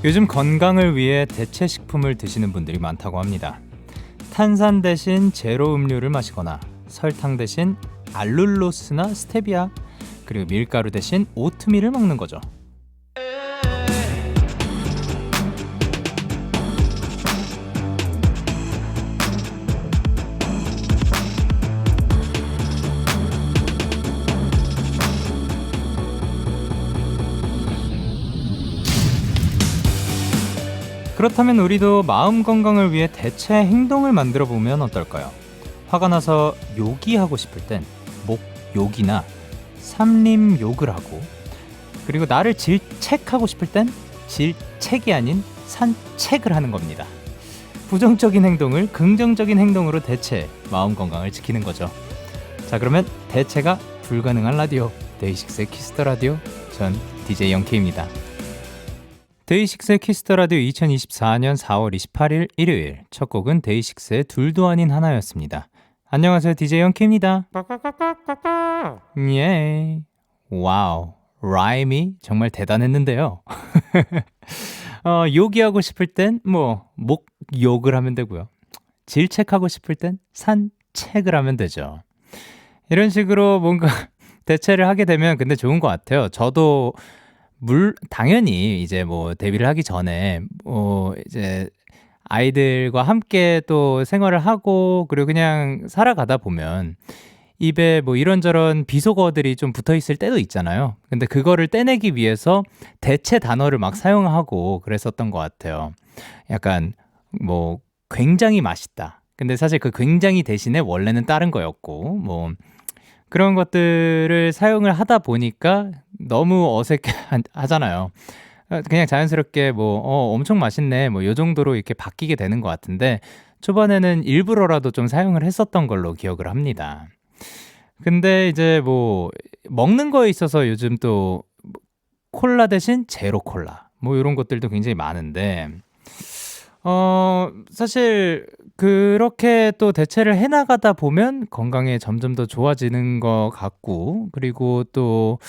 요즘 건강을 위해 대체 식품을 드시는 분들이 많다고 합니다. 탄산 대신 제로 음료를 마시거나 설탕 대신 알룰로스나 스테비아, 그리고 밀가루 대신 오트밀을 먹는 거죠. 그렇다면 우리도 마음 건강을 위해 대체 행동을 만들어 보면 어떨까요? 화가 나서 욕이 하고 싶을 땐 목욕이나 삼림욕을 하고, 그리고 나를 질책하고 싶을 땐 질책이 아닌 산책을 하는 겁니다. 부정적인 행동을 긍정적인 행동으로 대체 마음 건강을 지키는 거죠. 자, 그러면 대체가 불가능한 라디오, 데이식스의 키스더 라디오, 전 DJ 영케이입니다. 데이식스의 키스더 라디오 2024년 4월 28일 일요일, 첫 곡은 데이식스의 둘도 아닌 하나였습니다. 안녕하세요, DJ 영케이입니다. 예. 와우, 라임이 정말 대단했는데요. 욕이 하고 싶을 땐 목욕을 하면 되고요. 질책하고 싶을 땐 산책을 하면 되죠. 이런 식으로 뭔가 대체를 하게 되면 근데 좋은 것 같아요. 저도 당연히 이제 데뷔를 하기 전에 이제 아이들과 함께 또 생활을 하고, 그리고 그냥 살아가다 보면 입에 이런저런 비속어들이 좀 붙어 있을 때도 있잖아요. 근데 그거를 떼내기 위해서 대체 단어를 막 사용하고 그랬었던 것 같아요. 약간 굉장히 맛있다. 근데 사실 그 굉장히 대신에 원래는 다른 거였고, 그런 것들을 사용을 하다 보니까 너무 어색하잖아요. 그냥 자연스럽게 엄청 맛있네 요 정도로 이렇게 바뀌게 되는 것 같은데, 초반에는 일부러라도 좀 사용을 했었던 걸로 기억을 합니다. 근데 이제 먹는 거에 있어서 요즘 또 콜라 대신 제로 콜라 이런 것들도 굉장히 많은데, 사실 그렇게 또 대체를 해나가다 보면 건강에 점점 더 좋아지는 것 같고, 그리고 또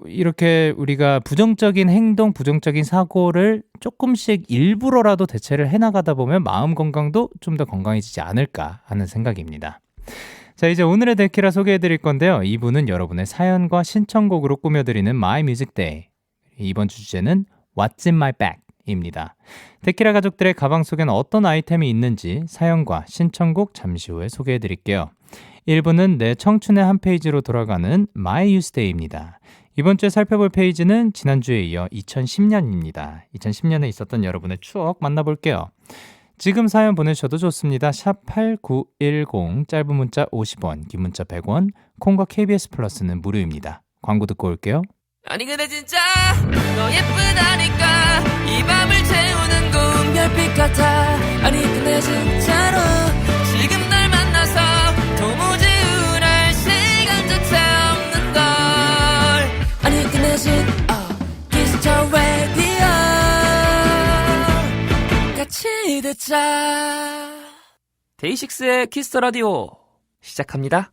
이렇게 우리가 부정적인 행동, 부정적인 사고를 조금씩 일부러라도 대체를 해나가다 보면 마음 건강도 좀 더 건강해지지 않을까 하는 생각입니다. 자, 이제 오늘의 데키라 소개해드릴 건데요. 이분은 여러분의 사연과 신청곡으로 꾸며드리는 My Music Day. 이번 주 주제는 What's in my bag? 입니다. 데키라 가족들의 가방 속에는 어떤 아이템이 있는지 사연과 신청곡 잠시 후에 소개해드릴게요. 1부는 내 청춘의 한 페이지로 돌아가는 My Youth Day입니다. 이번 주에 살펴볼 페이지는 지난주에 이어 2010년입니다. 2010년에 있었던 여러분의 추억 만나볼게요. 지금 사연 보내주셔도 좋습니다. 샵 8910, 짧은 문자 50원, 긴 문자 100원, 콩과 KBS 플러스는 무료입니다. 광고 듣고 올게요. 아니 근데 진짜 너 예쁘다니까 이 밤을 채우는 고운 별빛 같아. 아니 근데 진짜로 지금 널 만나서 도무지 우울할 시간조차 없는걸. 아니 근데 Kiss the radio 같이 듣자. 데이식스의 키스 더 라디오 시작합니다.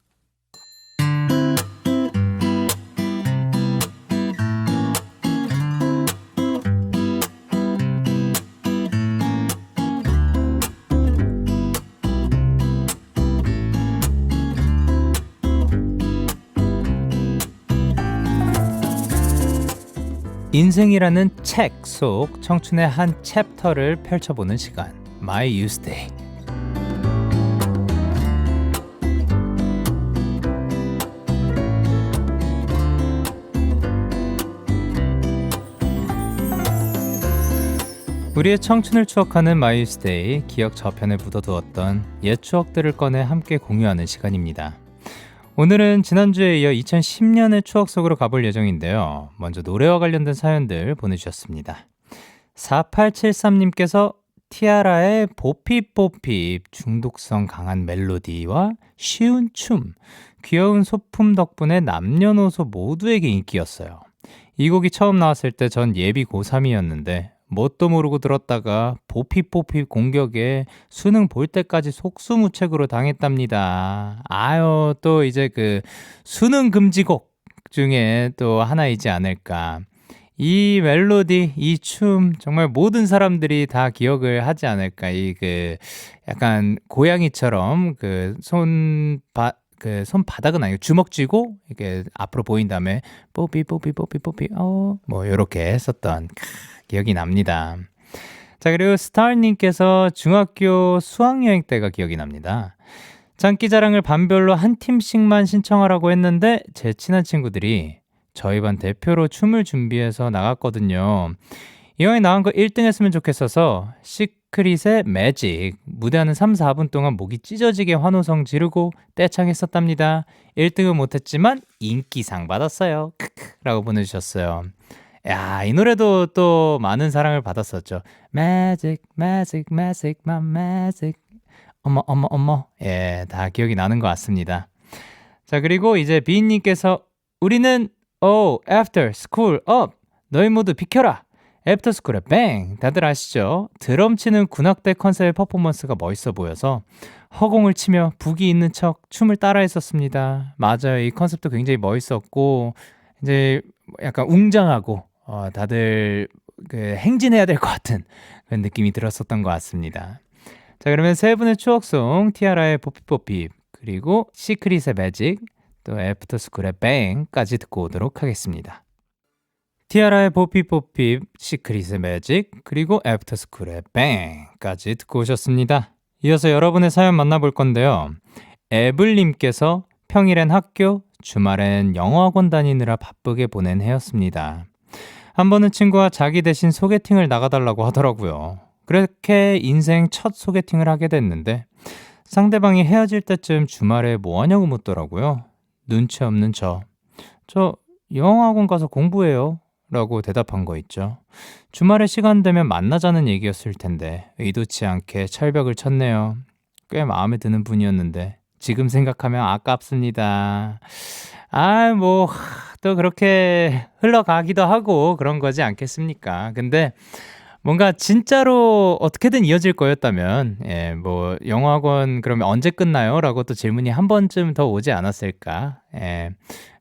인생이라는 책 속 청춘의 한 챕터를 펼쳐보는 시간, My Youth Day. 우리의 청춘을 추억하는 My Youth Day, 기억 저편에 묻어두었던 옛 추억들을 꺼내 함께 공유하는 시간입니다. 오늘은 지난주에 이어 2010년의 추억 속으로 가볼 예정인데요. 먼저 노래와 관련된 사연들 보내주셨습니다. 4873님께서 티아라의 보핍보핍, 중독성 강한 멜로디와 쉬운 춤, 귀여운 소품 덕분에 남녀노소 모두에게 인기였어요. 이 곡이 처음 나왔을 때 전 예비 고3이었는데 뭣도 모르고 들었다가 보핍보핍 공격에 수능 볼 때까지 속수무책으로 당했답니다. 아유, 또 이제 그 수능 금지곡 중에 또 하나이지 않을까. 이 멜로디, 이 춤 정말 모든 사람들이 다 기억을 하지 않을까. 이 그 약간 고양이처럼 그 손바닥은 아니고 주먹 쥐고 이렇게 앞으로 보인 다음에 뽀삐 뽀삐 뽀삐 뽀삐 뭐 요렇게 했었던 기억이 납니다. 자, 그리고 스타님께서 중학교 수학여행 때가 기억이 납니다. 장기자랑을 반별로 한 팀씩만 신청하라고 했는데 제 친한 친구들이 저희 반 대표로 춤을 준비해서 나갔거든요. 이왕에 나간 거 1등 했으면 좋겠어서 시크릿의 매직 무대하는 3, 4분 동안 목이 찢어지게 환호성 지르고 떼창했었답니다. 1등은 못했지만 인기상 받았어요. 크크 라고 보내주셨어요. 야, 이 노래도 또 많은 사랑을 받았었죠. Magic, magic, magic, my magic. 어머, 어머, 어머. 예, 다 기억이 나는 것 같습니다. 자, 그리고 이제 비인님께서 우리는 after school up. 너희 모두 비켜라. 애프터 스쿨의 뱅! 다들 아시죠? 드럼 치는 군악대 컨셉의 퍼포먼스가 멋있어 보여서 허공을 치며 북이 있는 척 춤을 따라 했었습니다. 맞아요. 이 컨셉도 굉장히 멋있었고 이제 약간 웅장하고 다들 그 행진해야 될 것 같은 그런 느낌이 들었었던 것 같습니다. 자, 그러면 세 분의 추억송 티아라의 뽀삐뽀삐 그리고 시크릿의 매직 또 애프터 스쿨의 뱅까지 듣고 오도록 하겠습니다. 티아라의 뽀삐뽀삐, 시크릿의 매직, 그리고 애프터스쿨의 뱅까지 듣고 오셨습니다. 이어서 여러분의 사연 만나볼 건데요. 애블님께서 평일엔 학교, 주말엔 영어학원 다니느라 바쁘게 보낸 해였습니다. 한 번은 친구와 자기 대신 소개팅을 나가달라고 하더라고요. 그렇게 인생 첫 소개팅을 하게 됐는데 상대방이 헤어질 때쯤 주말에 뭐 하냐고 묻더라고요. 눈치 없는 저 영어학원 가서 공부해요. 라고 대답한 거 있죠. 주말에 시간 되면 만나자는 얘기였을 텐데 의도치 않게 철벽을 쳤네요. 꽤 마음에 드는 분이었는데 지금 생각하면 아깝습니다. 또 그렇게 흘러가기도 하고 그런 거지 않겠습니까? 근데 뭔가 진짜로 어떻게든 이어질 거였다면 영어학원 그러면 언제 끝나요? 라고 또 질문이 한 번쯤 더 오지 않았을까?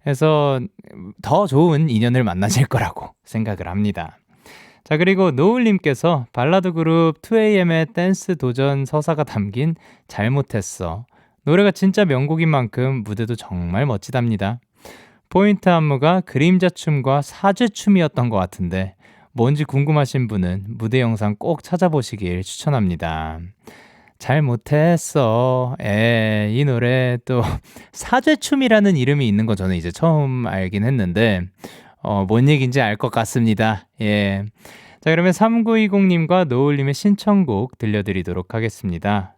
그래서 더 좋은 인연을 만나실 거라고 생각을 합니다. 자, 그리고 노을님께서 발라드 그룹 2AM의 댄스 도전 서사가 담긴 잘못했어. 노래가 진짜 명곡인 만큼 무대도 정말 멋지답니다. 포인트 안무가 그림자 춤과 사제 춤이었던 것 같은데 뭔지 궁금하신 분은 무대 영상 꼭 찾아보시길 추천합니다. 잘못했어. 이 노래 또 사죄춤이라는 이름이 있는 거 저는 이제 처음 알긴 했는데 뭔 얘기인지 알 것 같습니다. 예. 자, 그러면 3920님과 노을님의 신청곡 들려드리도록 하겠습니다.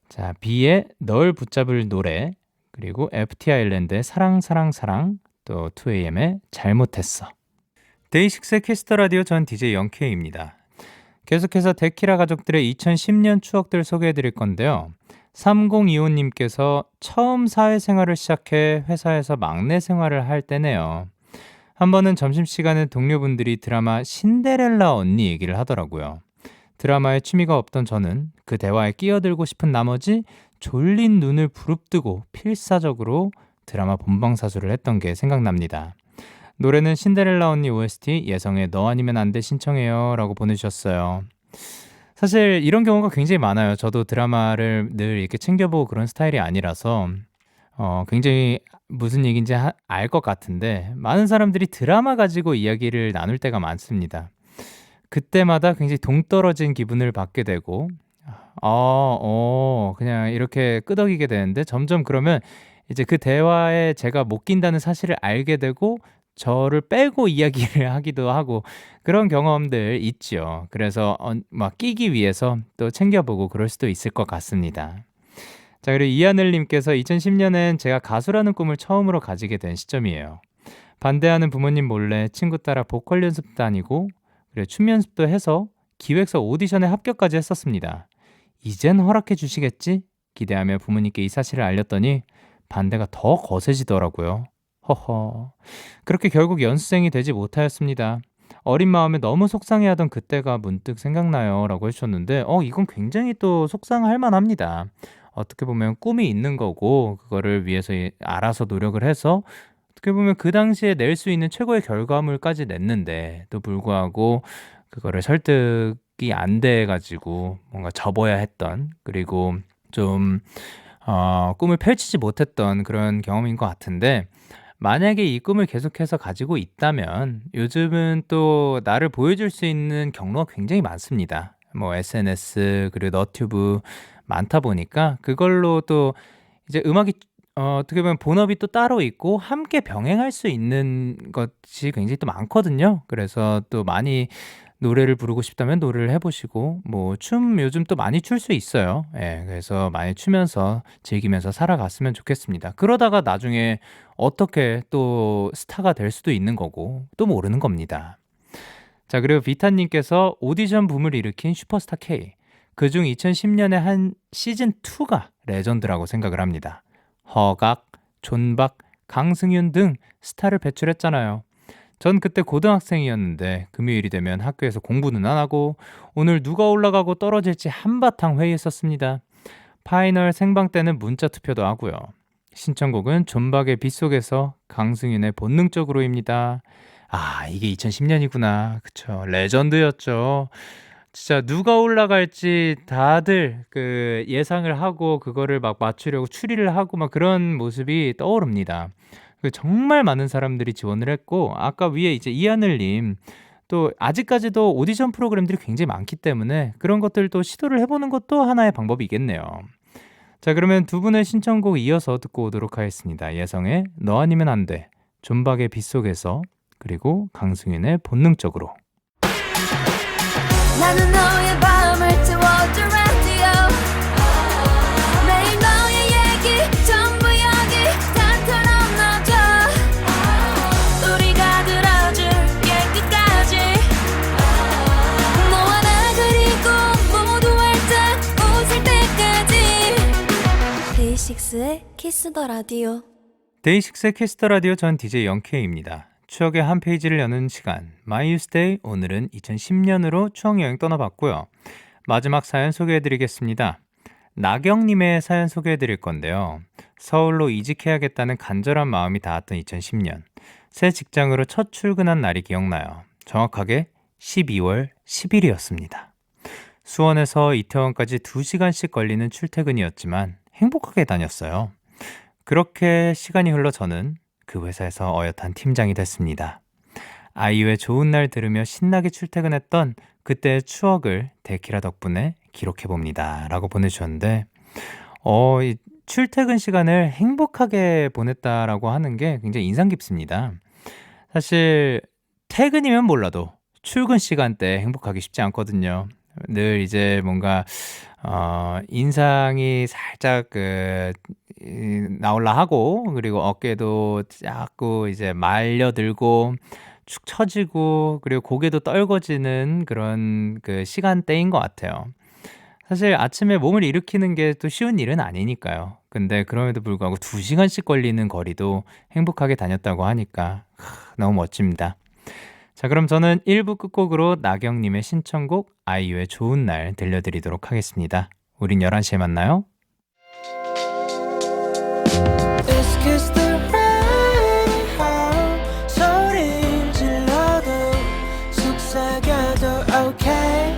자, 비의 널 붙잡을 노래 그리고 FT 아일랜드의 사랑 사랑 사랑 또 2AM의 잘못했어. 데이식스의 키스터 라디오 전 DJ 영케이입니다. 계속해서 데키라 가족들의 2010년 추억들 소개해드릴 건데요. 3025님께서 처음 사회생활을 시작해 회사에서 막내 생활을 할 때네요. 한 번은 점심시간에 동료분들이 드라마 신데렐라 언니 얘기를 하더라고요. 드라마에 취미가 없던 저는 그 대화에 끼어들고 싶은 나머지 졸린 눈을 부릅뜨고 필사적으로 드라마 본방사수를 했던 게 생각납니다. 노래는 신데렐라 언니 OST 예성의 너 아니면 안 돼 신청해요 라고 보내주셨어요. 사실 이런 경우가 굉장히 많아요. 저도 드라마를 늘 이렇게 챙겨보고 그런 스타일이 아니라서 굉장히 무슨 얘기인지 알 것 같은데 많은 사람들이 드라마 가지고 이야기를 나눌 때가 많습니다. 그때마다 굉장히 동떨어진 기분을 받게 되고 그냥 이렇게 끄덕이게 되는데 점점 그러면 이제 그 대화에 제가 못 낀다는 사실을 알게 되고 저를 빼고 이야기를 하기도 하고 그런 경험들 있죠. 그래서 막 끼기 위해서 또 챙겨보고 그럴 수도 있을 것 같습니다. 자, 그리고 이하늘님께서 2010년엔 제가 가수라는 꿈을 처음으로 가지게 된 시점이에요. 반대하는 부모님 몰래 친구 따라 보컬 연습도 다니고 그리고 춤 연습도 해서 기획서 오디션에 합격까지 했었습니다. 이젠 허락해 주시겠지? 기대하며 부모님께 이 사실을 알렸더니 반대가 더 거세지더라고요. 허허. 그렇게 결국 연수생이 되지 못하였습니다. 어린 마음에 너무 속상해하던 그때가 문득 생각나요 라고 해주셨는데 이건 굉장히 또 속상할 만합니다. 어떻게 보면 꿈이 있는 거고 그거를 위해서 알아서 노력을 해서 어떻게 보면 그 당시에 낼 수 있는 최고의 결과물까지 냈는데 또 불구하고 그거를 설득이 안 돼가지고 뭔가 접어야 했던 그리고 좀 꿈을 펼치지 못했던 그런 경험인 것 같은데 만약에 이 꿈을 계속해서 가지고 있다면 요즘은 또 나를 보여줄 수 있는 경로가 굉장히 많습니다. 뭐 SNS 그리고 너튜브 많다 보니까 그걸로 또 이제 음악이 어떻게 보면 본업이 또 따로 있고 함께 병행할 수 있는 것이 굉장히 또 많거든요. 그래서 또 많이 노래를 부르고 싶다면 노래를 해보시고 뭐 춤 요즘 또 많이 출 수 있어요. 예, 그래서 많이 추면서 즐기면서 살아갔으면 좋겠습니다. 그러다가 나중에 어떻게 또 스타가 될 수도 있는 거고 또 모르는 겁니다. 자, 그리고 비타님께서 오디션 붐을 일으킨 슈퍼스타 K. 그중 2010년에 한 시즌2가 레전드라고 생각을 합니다. 허각, 존박, 강승윤 등 스타를 배출했잖아요. 전 그때 고등학생이었는데 금요일이 되면 학교에서 공부는 안 하고 오늘 누가 올라가고 떨어질지 한바탕 회의했었습니다. 파이널 생방 때는 문자 투표도 하고요. 신청곡은 존박의 빗속에서 강승윤의 본능적으로입니다. 아, 이게 2010년이구나. 그쵸. 레전드였죠. 진짜 누가 올라갈지 다들 그 예상을 하고 그거를 막 맞추려고 추리를 하고 막 그런 모습이 떠오릅니다. 그 정말 많은 사람들이 지원을 했고 아까 위에 이제 이하늘님 또 아직까지도 오디션 프로그램들이 굉장히 많기 때문에 그런 것들도 시도를 해보는 것도 하나의 방법이겠네요. 자, 그러면 두 분의 신청곡 이어서 듣고 오도록 하겠습니다. 예성의 너 아니면 안 돼, 존박의 빗속에서, 그리고 강승윤의 본능적으로. 나는 너의 밤을 태워줄 radio. 매일 너의 얘기 전부 여기 단처럼 넣어줘. 우리가 들어줄게 끝까지. 너와 나 그리고 모두 활짝 웃을 때까지. 데이식스의 키스 더 라디오. 데이식스의 키스 더 라디오. 전 DJ 영케이입니다. 추억의 한 페이지를 여는 시간 My You Stay. 오늘은 2010년으로 추억여행 떠나봤고요. 마지막 사연 소개해드리겠습니다. 나경님의 사연 소개해드릴 건데요. 서울로 이직해야겠다는 간절한 마음이 닿았던 2010년. 새 직장으로 첫 출근한 날이 기억나요. 정확하게 12월 10일이었습니다. 수원에서 이태원까지 2시간씩 걸리는 출퇴근이었지만 행복하게 다녔어요. 그렇게 시간이 흘러 저는 그 회사에서 어엿한 팀장이 됐습니다. 아이유의 좋은 날 들으며 신나게 출퇴근했던 그때의 추억을 데키라 덕분에 기록해봅니다. 라고 보내주셨는데 이 출퇴근 시간을 행복하게 보냈다라고 하는 게 굉장히 인상 깊습니다. 사실 퇴근이면 몰라도 출근 시간대 행복하기 쉽지 않거든요. 늘 이제 뭔가 인상이 살짝 나올라 하고 그리고 어깨도 자꾸 이제 말려들고 축 처지고 그리고 고개도 떨궈지는 그런 그 시간대인 것 같아요. 사실 아침에 몸을 일으키는 게 또 쉬운 일은 아니니까요. 근데 그럼에도 불구하고 2시간씩 걸리는 거리도 행복하게 다녔다고 하니까 너무 멋집니다. 자, 그럼 저는 1부 끝곡으로 나경님의 신청곡 아이유의 좋은 날 들려드리도록 하겠습니다. 우린 11시에 만나요. It's kiss the radio. 소리 질러도 속삭여도 okay.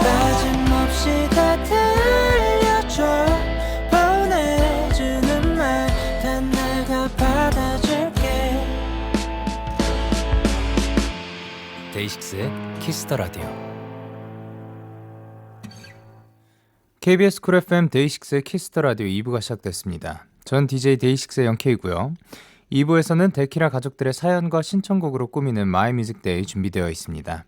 빠짐없이 다 들려줘. 보내주는 말 다 내가 받아줄게. 데이식스의 키스 더 라디오. KBS 쿨 FM 데이식스의 키스 더 라디오 2부가 시작됐습니다. 전 DJ 데이식스의 영케이고요. 2부에서는 데키라 가족들의 사연과 신청곡으로 꾸미는 마이 뮤직 데이 준비되어 있습니다.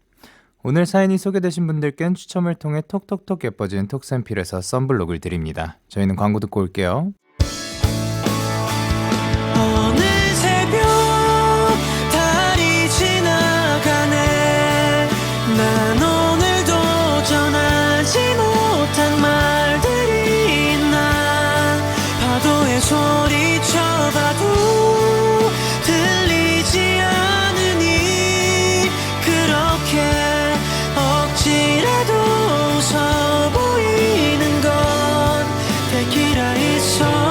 오늘 사연이 소개되신 분들께는 추첨을 통해 톡톡톡 예뻐진 톡센필에서 썬블록을 드립니다. 저희는 광고 듣고 올게요. 오늘 새벽 달이 지나가네. 난 오늘도 전하지 못한 말들이 있나. 파도에 소리쳐봐도 들리지 않으니 그렇게 억지라도 웃어 보이는 건 데키라 있어.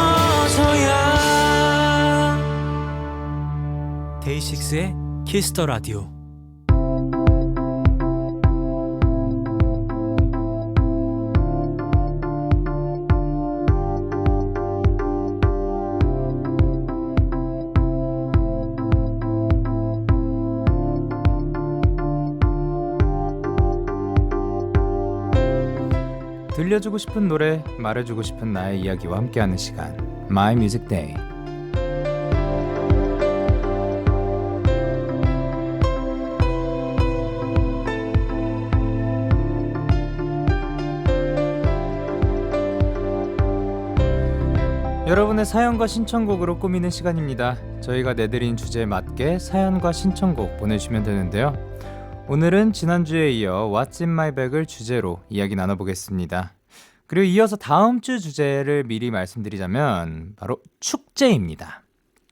데이식스의 키스터 라디오. 들려주고 싶은 노래, 말해주고 싶은 나의 이야기와 함께하는 시간 My Music Day. 여러분의 사연과 신청곡으로 꾸미는 시간입니다. 저희가 내드린 주제에 맞게 사연과 신청곡 보내주시면 되는데요. 오늘은 지난주에 이어 What's in my bag을 주제로 이야기 나눠보겠습니다. 그리고 이어서 다음 주 주제를 미리 말씀드리자면 바로 축제입니다.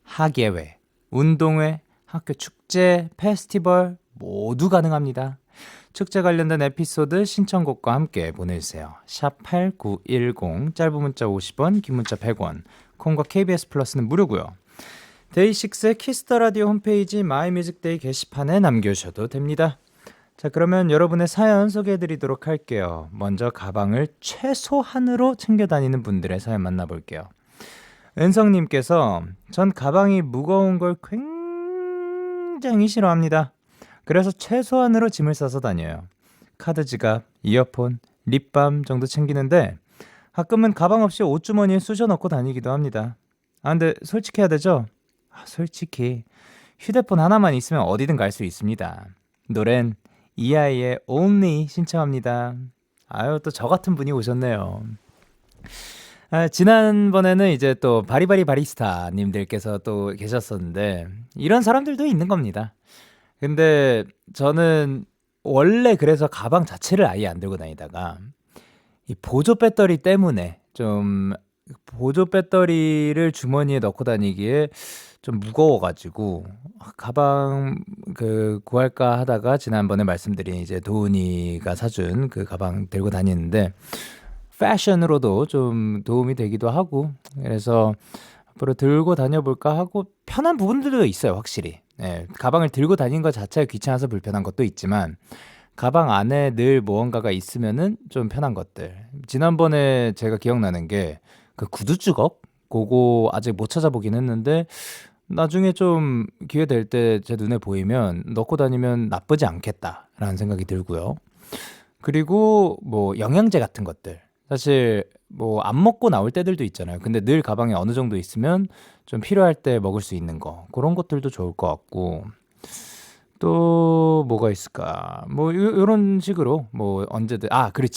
학예회, 운동회, 학교 축제, 페스티벌 모두 가능합니다. 축제 관련된 에피소드 신청곡과 함께 보내주세요. 샵8910 짧은 문자 50원, 긴 문자 100원, 콩과 KBS 플러스는 무료고요. 데이식스의 키스터라디오 홈페이지 마이뮤직데이 게시판에 남겨주셔도 됩니다. 자, 그러면 여러분의 사연 소개해드리도록 할게요. 먼저 가방을 최소한으로 챙겨 다니는 분들의 사연 만나볼게요. 은성님께서 전 가방이 무거운 걸 굉장히 싫어합니다. 그래서 최소한으로 짐을 싸서 다녀요. 카드 지갑, 이어폰, 립밤 정도 챙기는데 가끔은 가방 없이 옷주머니에 쑤셔 넣고 다니기도 합니다. 아, 근데 솔직히 해야 되죠? 솔직히 휴대폰 하나만 있으면 어디든 갈 수 있습니다. 노래는 이하이의 Only 신청합니다. 아유, 또 저 같은 분이 오셨네요. 지난번에는 이제 또 바리바리 바리스타 님들께서 또 계셨었는데 이런 사람들도 있는 겁니다. 근데 저는 원래 그래서 가방 자체를 아예 안 들고 다니다가 이 보조 배터리 때문에 좀 보조 배터리를 주머니에 넣고 다니기에 좀 무거워가지고 가방 구할까 하다가 지난번에 말씀드린 이제 도훈이가 사준 그 가방 들고 다니는데 패션으로도 좀 도움이 되기도 하고 그래서 앞으로 들고 다녀볼까 하고 편한 부분들도 있어요, 확실히. 네, 가방을 들고 다니는 것 자체가 귀찮아서 불편한 것도 있지만 가방 안에 늘 무언가가 있으면은 좀 편한 것들. 지난번에 제가 기억나는 게 그 구두 주걱? 그거 아직 못 찾아보긴 했는데 나중에 좀 기회 될 때 제 눈에 보이면 넣고 다니면 나쁘지 않겠다라는 생각이 들고요. 그리고 뭐 영양제 같은 것들. 사실 뭐 안 먹고 나올 때들도 있잖아요. 근데 늘 가방에 어느 정도 있으면 좀 필요할 때 먹을 수 있는 거. 그런 것들도 좋을 것 같고. 또 뭐가 있을까? 뭐 요런 식으로 뭐 언제든 그리고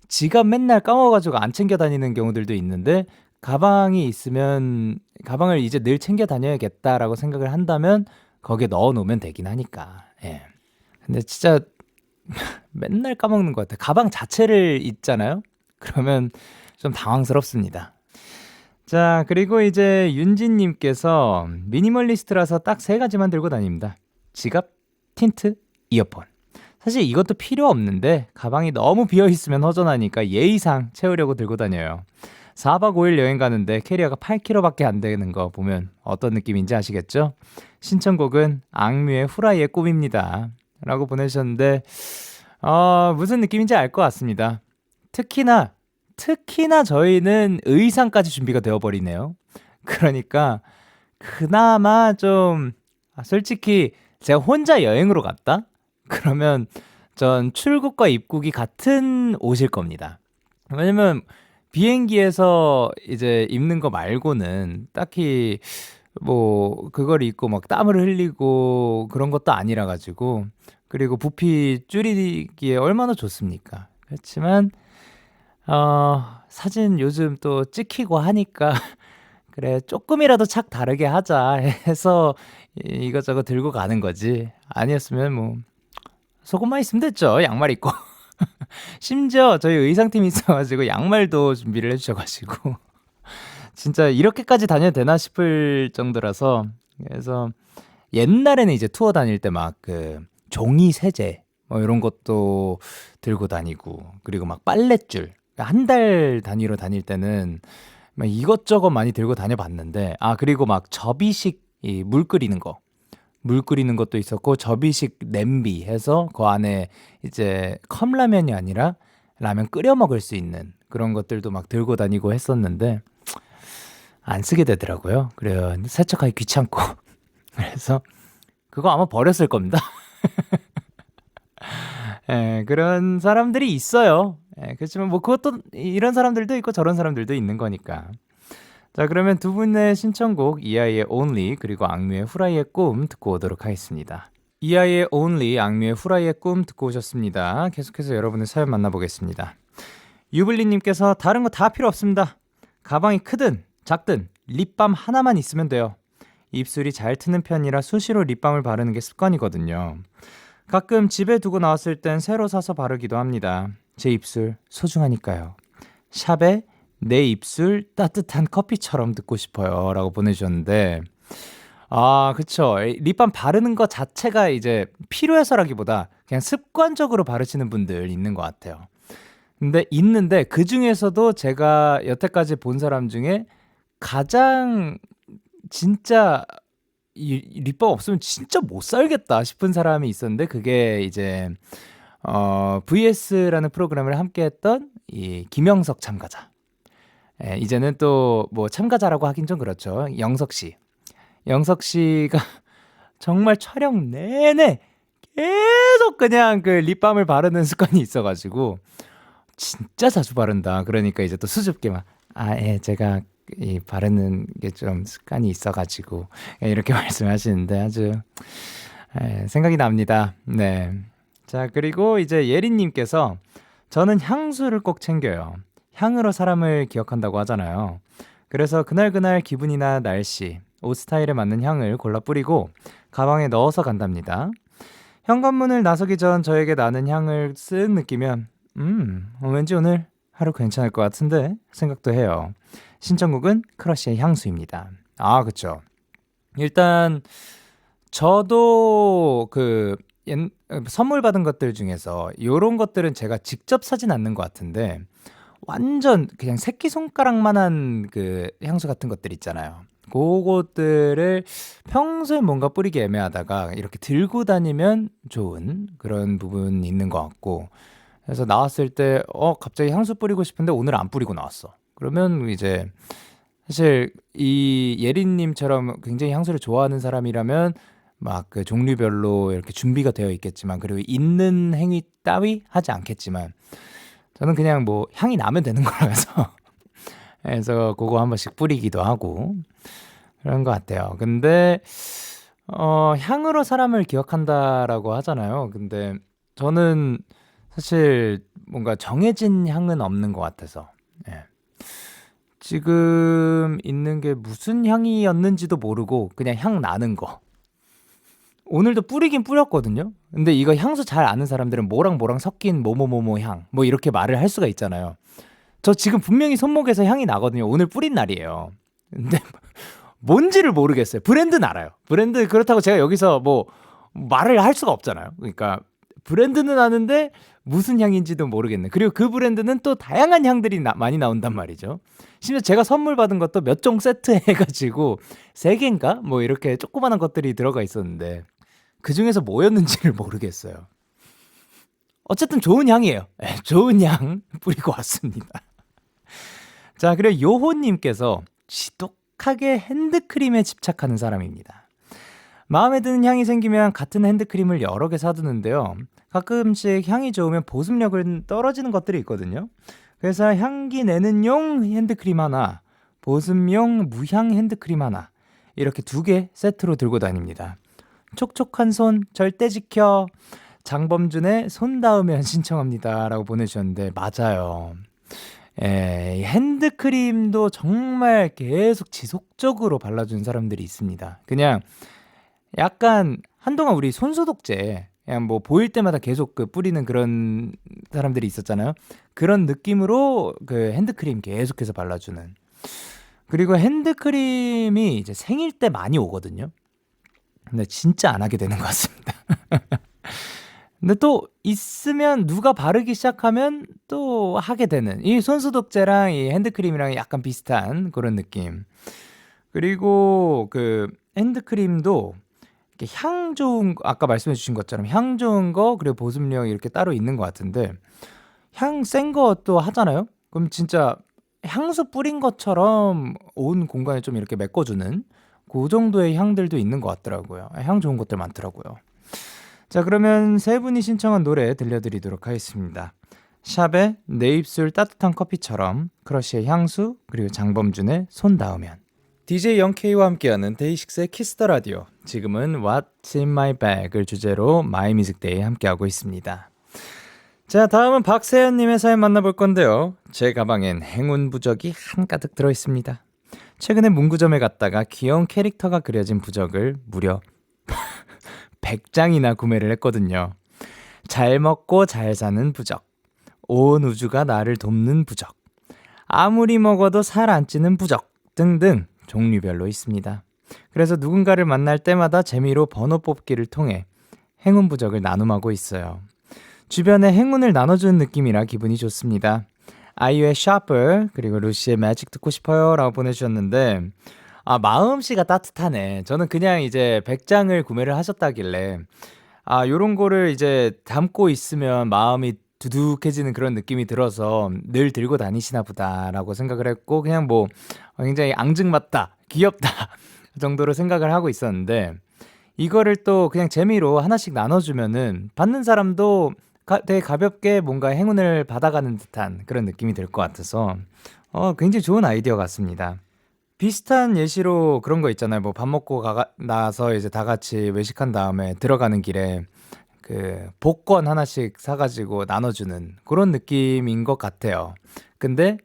지갑 맨날 까먹어가지고 안 챙겨 다니는 경우들도 있는데 가방이 있으면 가방을 이제 늘 챙겨 다녀야겠다라고 생각을 한다면 거기에 넣어 놓으면 되긴 하니까. 예. 근데 진짜 맨날 까먹는 것 같아요. 가방 자체를 잊잖아요. 그러면 좀 당황스럽습니다. 자, 그리고 이제 윤진님께서 미니멀리스트라서 딱 3가지만 들고 다닙니다. 지갑, 틴트, 이어폰. 사실 이것도 필요 없는데 가방이 너무 비어있으면 허전하니까 예의상 채우려고 들고 다녀요. 4박 5일 여행 가는데 캐리어가 8kg밖에 안 되는 거 보면 어떤 느낌인지 아시겠죠? 신청곡은 악뮤의 후라이의 꿈입니다. 라고 보내주셨는데 무슨 느낌인지 알 것 같습니다. 특히나 저희는 의상까지 준비가 되어버리네요. 그러니까 그나마 좀 솔직히 제가 혼자 여행으로 갔다? 그러면 전 출국과 입국이 같은 옷일 겁니다. 왜냐면 비행기에서 이제 입는 거 말고는 딱히 뭐 그걸 입고 막 땀을 흘리고 그런 것도 아니라 가지고 그리고 부피 줄이기에 얼마나 좋습니까? 그렇지만 사진 요즘 또 찍히고 하니까 그래 조금이라도 착 다르게 하자 해서 이것저것 들고 가는 거지. 아니었으면 뭐 속옷만 있으면 됐죠. 양말 입고. 심지어 저희 의상팀이 있어가지고 양말도 준비를 해주셔가지고 진짜 이렇게까지 다녀도 되나 싶을 정도라서. 그래서 옛날에는 이제 투어 다닐 때 막 그 종이 세제 뭐 이런 것도 들고 다니고 그리고 막 빨랫줄 한 달 단위로 다닐 때는 막 이것저것 많이 들고 다녀봤는데 그리고 막 접이식 이 물 끓이는 거 물 끓이는 것도 있었고 접이식 냄비 해서 그 안에 이제 컵라면이 아니라 라면 끓여 먹을 수 있는 그런 것들도 막 들고 다니고 했었는데 안 쓰게 되더라고요. 그래요. 세척하기 귀찮고. 그래서 그거 아마 버렸을 겁니다. 예, 그런 사람들이 있어요. 예, 그렇지만 뭐 그것도 이런 사람들도 있고 저런 사람들도 있는 거니까. 자, 그러면 두 분의 신청곡 이하이의 Only 그리고 악뮤의 후라이의 꿈 듣고 오도록 하겠습니다. 이하이의 Only, 악뮤의 후라이의 꿈 듣고 오셨습니다. 계속해서 여러분의 사연 만나보겠습니다. 유블리님께서 다른 거 다 필요 없습니다. 가방이 크든 작든 립밤 하나만 있으면 돼요. 입술이 잘 트는 편이라 수시로 립밤을 바르는 게 습관이거든요. 가끔 집에 두고 나왔을 땐 새로 사서 바르기도 합니다. 제 입술 소중하니까요. 샵에 내 입술 따뜻한 커피처럼 듣고 싶어요 라고 보내주셨는데 아 그쵸, 립밤 바르는 것 자체가 이제 필요해서라기보다 그냥 습관적으로 바르시는 분들 있는 것 같아요. 근데 있는데 그 중에서도 제가 여태까지 본 사람 중에 가장 진짜 이 립밤 없으면 진짜 못 살겠다 싶은 사람이 있었는데 그게 이제 VS라는 프로그램을 함께했던 이 김영석 참가자. 예, 이제는 또 뭐 참가자라고 하긴 좀 그렇죠. 영석 씨. 영석 씨가 정말 촬영 내내 계속 그냥 그 립밤을 바르는 습관이 있어가지고 진짜 자주 바른다. 그러니까 이제 또 수줍게 막 예, 제가 이 바르는 게 좀 습관이 있어가지고 이렇게 말씀하시는데 아주 생각이 납니다. 네. 자, 그리고 이제 예린님께서 저는 향수를 꼭 챙겨요. 향으로 사람을 기억한다고 하잖아요. 그래서 그날 기분이나 날씨, 옷 스타일에 맞는 향을 골라 뿌리고 가방에 넣어서 간답니다. 현관문을 나서기 전 저에게 나는 향을 쓱 느끼면 왠지 오늘 하루 괜찮을 것 같은데 생각도 해요. 신청곡은 크러쉬의 향수입니다. 아, 그쵸. 일단 저도 선물 받은 것들 중에서 이런 것들은 제가 직접 사진 않는 것 같은데 완전 그냥 새끼손가락만한 그 향수 같은 것들 있잖아요. 그것들을 평소에 뭔가 뿌리기 애매하다가 이렇게 들고 다니면 좋은 그런 부분이 있는 것 같고 그래서 나왔을 때 갑자기 향수 뿌리고 싶은데 오늘 안 뿌리고 나왔어. 그러면 이제 사실 이 예린님처럼 굉장히 향수를 좋아하는 사람이라면 막 그 종류별로 이렇게 준비가 되어 있겠지만 그리고 있는 행위 따위 하지 않겠지만 저는 그냥 뭐 향이 나면 되는 거라서 그래서 그거 한 번씩 뿌리기도 하고 그런 것 같아요. 근데 향으로 사람을 기억한다라고 하잖아요. 근데 저는 사실 뭔가 정해진 향은 없는 것 같아서 지금 있는 게 무슨 향이었는지도 모르고 그냥 향 나는 거. 오늘도 뿌리긴 뿌렸거든요. 근데 이거 향수 잘 아는 사람들은 뭐랑 뭐랑 섞인 뭐뭐뭐뭐 향 뭐 이렇게 말을 할 수가 있잖아요. 저 지금 분명히 손목에서 향이 나거든요. 오늘 뿌린 날이에요. 근데 뭔지를 모르겠어요. 브랜드는 알아요. 브랜드 그렇다고 제가 여기서 뭐 말을 할 수가 없잖아요. 그러니까 브랜드는 아는데 무슨 향인지도 모르겠네. 그리고 그 브랜드는 또 다양한 향들이 많이 나온단 말이죠. 심지어 제가 선물 받은 것도 몇 종 세트 해가지고 3개인가? 뭐 이렇게 조그만한 것들이 들어가 있었는데 그 중에서 뭐였는지를 모르겠어요. 어쨌든 좋은 향이에요. 좋은 향 뿌리고 왔습니다. 자, 그리고 요호님께서 지독하게 핸드크림에 집착하는 사람입니다. 마음에 드는 향이 생기면 같은 핸드크림을 여러 개 사두는데요. 가끔씩 향이 좋으면 보습력은 떨어지는 것들이 있거든요. 그래서 향기 내는 용 핸드크림 하나, 보습용 무향 핸드크림 하나 이렇게 2개 세트로 들고 다닙니다. 촉촉한 손 절대 지켜. 장범준의 손 닿으면 신청합니다 라고 보내주셨는데 맞아요. 핸드크림도 정말 계속 지속적으로 발라주는 사람들이 있습니다. 그냥 약간 한동안 우리 손소독제 그냥 뭐 보일 때마다 계속 그 뿌리는 그런 사람들이 있었잖아요. 그런 느낌으로 그 핸드크림 계속해서 발라주는. 그리고 핸드크림이 이제 생일 때 많이 오거든요. 근데 진짜 안 하게 되는 것 같습니다. 근데 또 있으면 누가 바르기 시작하면 또 하게 되는 이 손소독제랑 이 핸드크림이랑 약간 비슷한 그런 느낌. 그리고 그 핸드크림도 이렇게 향 좋은 아까 말씀해 주신 것처럼 향 좋은 거 그리고 보습력 이렇게 따로 있는 것 같은데 향 센 것도 하잖아요. 그럼 진짜 향수 뿌린 것처럼 온 공간을 좀 이렇게 메꿔주는 그 정도의 향들도 있는 것 같더라고요. 향 좋은 것들 많더라고요. 자, 그러면 세 분이 신청한 노래 들려드리도록 하겠습니다. 샵의 내 입술 따뜻한 커피처럼, 크러쉬의 향수, 그리고 장범준의 손 닿으면. DJ 영케이와 함께하는 데이식스의 키스 더 라디오. 지금은 What's in my bag을 주제로 마이뮤직데이 함께하고 있습니다. 자, 다음은 박세현님의 사연 만나볼 건데요. 제 가방엔 행운 부적이 한가득 들어있습니다. 최근에 문구점에 갔다가 귀여운 캐릭터가 그려진 부적을 무려 100장이나 구매를 했거든요. 잘 먹고 잘 사는 부적, 온 우주가 나를 돕는 부적, 아무리 먹어도 살 안 찌는 부적 등등 종류별로 있습니다. 그래서 누군가를 만날 때마다 재미로 번호 뽑기를 통해 행운 부적을 나눔하고 있어요. 주변에 행운을 나눠주는 느낌이라 기분이 좋습니다. 아이유의 샤플 그리고 루시의 매직 듣고 싶어요 라고 보내주셨는데, 마음씨가 따뜻하네. 저는 그냥 이제 100장을 구매를 하셨다길래 요런 거를 이제 담고 있으면 마음이 두둑해지는 그런 느낌이 들어서 늘 들고 다니시나 보다라고 생각을 했고, 그냥 뭐 굉장히 앙증맞다, 귀엽다 정도로 생각을 하고 있었는데, 이거를 또 그냥 재미로 하나씩 나눠주면은 받는 사람도 되게 가볍게 뭔가 행운을 받아가는 듯한 그런 느낌이 들 것 같아서 굉장히 좋은 아이디어 같습니다. 비슷한 예시로 그런 거 있잖아요. 뭐 밥 먹고 나서 이제 다 같이 외식한 다음에 들어가는 길에 그 복권 하나씩 사가지고 나눠주는 그런 느낌인 것 같아요. 근데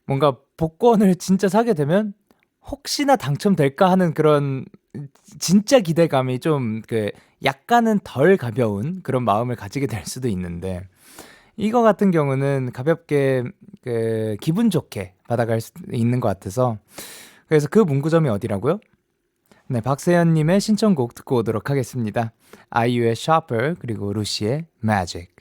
뭔가 복권을 진짜 사게 되면 혹시나 당첨될까 하는 그런 진짜 기대감이 좀 그 약간은 덜 가벼운 그런 마음을 가지게 될 수도 있는데, 이거 같은 경우는 가볍게 그 기분 좋게 받아갈 수 있는 것 같아서, 그래서 그 문구점이 어디라고요? 네, 박세현님의 신청곡 듣고 오도록 하겠습니다. 아이유의 샤플 그리고 루시의 매직.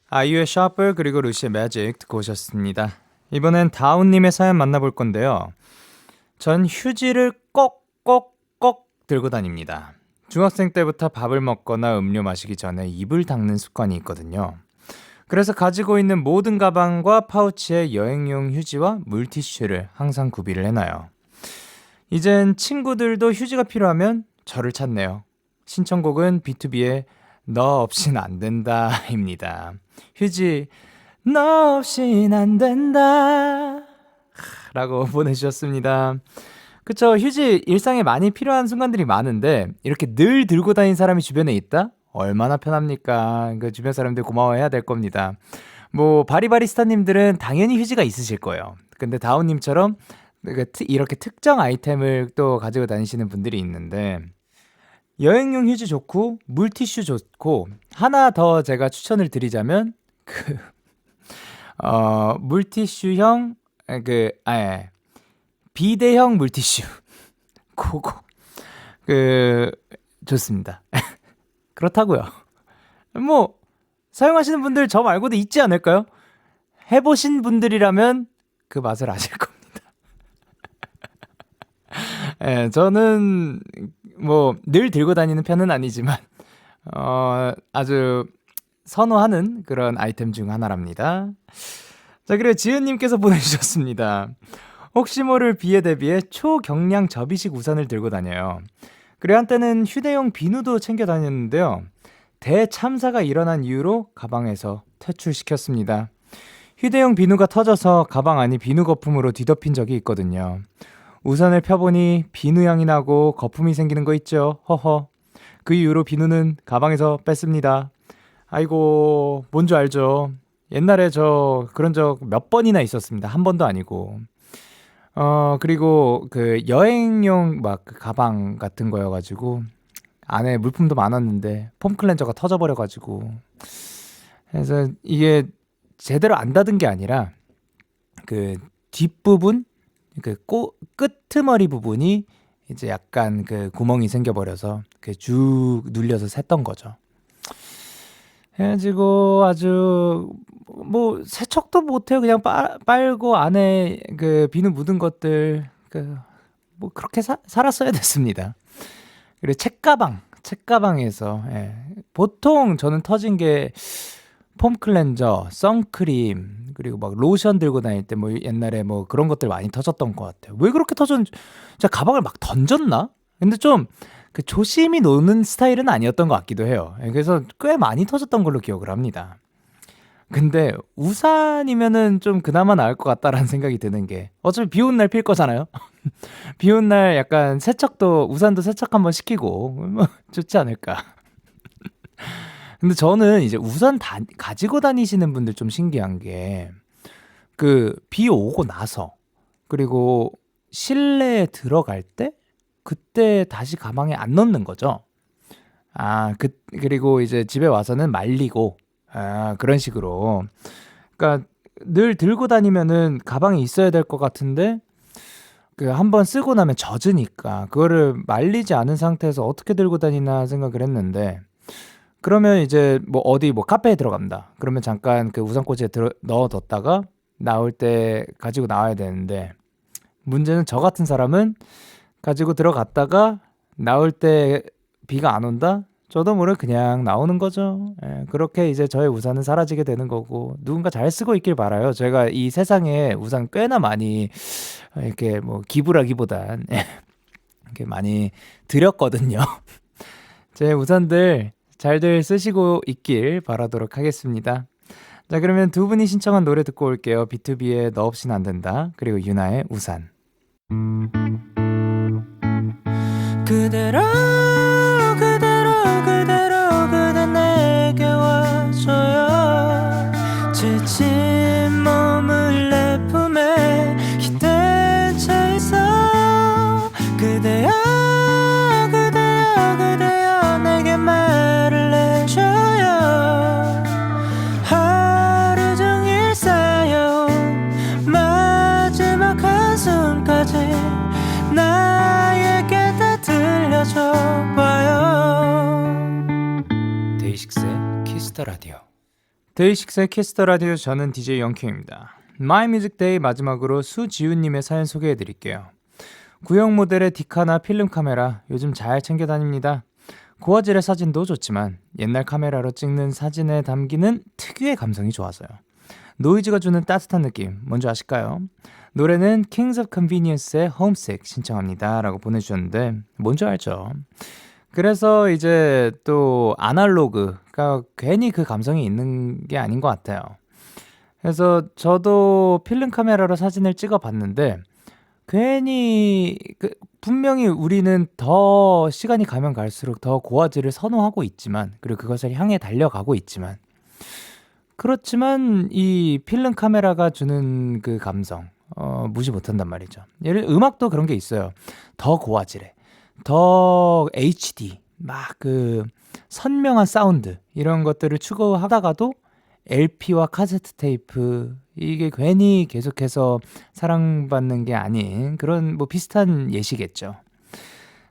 아이유의 샤플 그리고 루시의 매직 듣고 오셨습니다. 이번엔 다운님의 사연 만나볼 건데요. 전 휴지를 꼭꼭꼭 들고 다닙니다. 중학생 때부터 밥을 먹거나 음료 마시기 전에 입을 닦는 습관이 있거든요. 그래서 가지고 있는 모든 가방과 파우치에 여행용 휴지와 물티슈를 항상 구비를 해놔요. 이젠 친구들도 휴지가 필요하면 저를 찾네요. 신청곡은 B2B의 너 없인 안 된다입니다. 휴지 너 없인 안 된다 라고 보내주셨습니다. 그쵸, 휴지 일상에 많이 필요한 순간들이 많은데 이렇게 늘 들고 다니는 사람이 주변에 있다? 얼마나 편합니까? 그 주변 사람들 고마워해야 될 겁니다. 뭐 바리바리스타님들은 당연히 휴지가 있으실 거예요. 근데 다운님처럼 이렇게 특정 아이템을 또 가지고 다니시는 분들이 있는데, 여행용 휴지 좋고 물티슈 좋고, 하나 더 제가 추천을 드리자면 물티슈형 비대형 물티슈 그거 좋습니다. 그렇다고요. 뭐 사용하시는 분들 저 말고도 있지 않을까요? 해보신 분들이라면 그 맛을 아실 겁니다. 예, 저는 뭐 늘 들고 다니는 편은 아니지만 아주 선호하는 그런 아이템 중 하나랍니다. 자, 그리고 지은님께서 보내주셨습니다. 혹시 모를 비에 대비해 초경량 접이식 우산을 들고 다녀요. 그리고 한때는 휴대용 비누도 챙겨 다녔는데요. 대참사가 일어난 이후로 가방에서 퇴출시켰습니다. 휴대용 비누가 터져서 가방 안이 비누 거품으로 뒤덮인 적이 있거든요. 우산을 펴보니 비누향이 나고 거품이 생기는 거 있죠. 허허. 그 이후로 비누는 가방에서 뺐습니다. 아이고, 뭔 줄 알죠? 옛날에 저 그런 적 몇 번이나 있었습니다. 한 번도 아니고. 그리고 그 여행용 막 가방 같은 거여가지고 안에 물품도 많았는데 폼 클렌저가 터져버려가지고, 그래서 이게 제대로 안 닫은 게 아니라 그 뒷부분, 그 끄트머리 부분이 이제 약간 그 구멍이 생겨버려서 그 쭉 눌려서 샜던 거죠. 해가지고 아주 뭐 세척도 못해요. 그냥 빨고 안에 그 비누 묻은 것들 뭐 그렇게 살았어야 됐습니다. 그리고 책가방 책가방에서 보통 저는 터진 게 폼 클렌저, 선크림 그리고 막 로션 들고 다닐 때 뭐 옛날에 뭐 그런 것들 많이 터졌던 것 같아요. 왜 그렇게 터졌는지 제가 가방을 막 던졌나? 근데 좀 그 조심히 노는 스타일은 아니었던 것 같기도 해요. 그래서 꽤 많이 터졌던 걸로 기억을 합니다. 근데 우산이면은 좀 그나마 나을 것 같다라는 생각이 드는 게 어차피 비 오는 날 필 거잖아요. 비 오는 날 약간 세척도 우산도 세척 한번 시키고 뭐 좋지 않을까. 근데 저는 이제 우산 가지고 다니시는 분들 좀 신기한 게 그 비 오고 나서 그리고 실내에 들어갈 때 그때 다시 가방에 안 넣는 거죠. 그리고 이제 집에 와서는 말리고 그런 식으로. 그러니까 늘 들고 다니면은 가방에 있어야 될 것 같은데 그 한번 쓰고 나면 젖으니까 그거를 말리지 않은 상태에서 어떻게 들고 다니나 생각을 했는데 그러면 이제 뭐 어디 뭐 카페에 들어간다. 그러면 잠깐 그 우산꽂이에 넣어뒀다가 나올 때 가지고 나와야 되는데 문제는 저 같은 사람은 가지고 들어갔다가 나올 때 비가 안 온다? 저도 모르게 그냥 나오는 거죠. 그렇게 이제 저의 우산은 사라지게 되는 거고 누군가 잘 쓰고 있길 바라요. 제가 이 세상에 우산 꽤나 많이 이렇게 뭐 기부라기보단 이렇게 많이 드렸거든요. 제 우산들 잘들 쓰시고 있길 바라도록 하겠습니다. 자, 그러면 두 분이 신청한 노래 듣고 올게요. B2B의 너 없인 안 된다. 그리고 유나의 우산. 그대로 그대로 그대로 그대 내게 와줘요. 지친 몸을 내 품에 기댄 채 있어. 그대여 그대여 그대여 내게 말을 해줘요. 하루 종일 쌓여온 마지막 한숨까지 나에게 다 들려줘봐요. 데이식스의 키스더라디오. 데이식스의 키스더라디오. 저는 DJ 영케입니다. 마이뮤직데이 마지막으로 수지훈님의 사연 소개해드릴게요. 구형 모델의 디카나 필름 카메라 요즘 잘 챙겨 다닙니다. 고화질의 사진도 좋지만 옛날 카메라로 찍는 사진에 담기는 특유의 감성이 좋아서요. 노이즈가 주는 따뜻한 느낌 뭔지 아실까요? 노래는 Kings of Convenience의 Homesick 신청합니다 라고 보내주셨는데 뭔지 알죠? 그래서 이제 또 아날로그가 괜히 그 감성이 있는 게 아닌 것 같아요. 그래서 저도 필름 카메라로 사진을 찍어봤는데 괜히 분명히 우리는 더 시간이 가면 갈수록 더 고화질을 선호하고 있지만 그리고 그것을 향해 달려가고 있지만 그렇지만 이 필름 카메라가 주는 그 감성 무시 못한단 말이죠. 음악도 그런 게 있어요. 더 고화질에 더 HD 막 그 선명한 사운드 이런 것들을 추구하다가도 LP와 카세트 테이프 이게 괜히 계속해서 사랑받는 게 아닌 그런 뭐 비슷한 예시겠죠.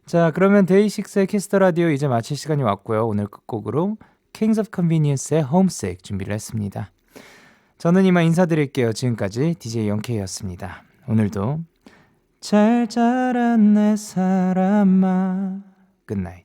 자, 그러면 데이식스의 키스더 라디오 이제 마칠 시간이 왔고요. 오늘 끝곡으로 Kings of Convenience의 Homesick 준비를 했습니다. 저는 이만 인사드릴게요. 지금까지 DJ 영케이였습니다. 오늘도 잘 자란 내 사람아. 굿나잇.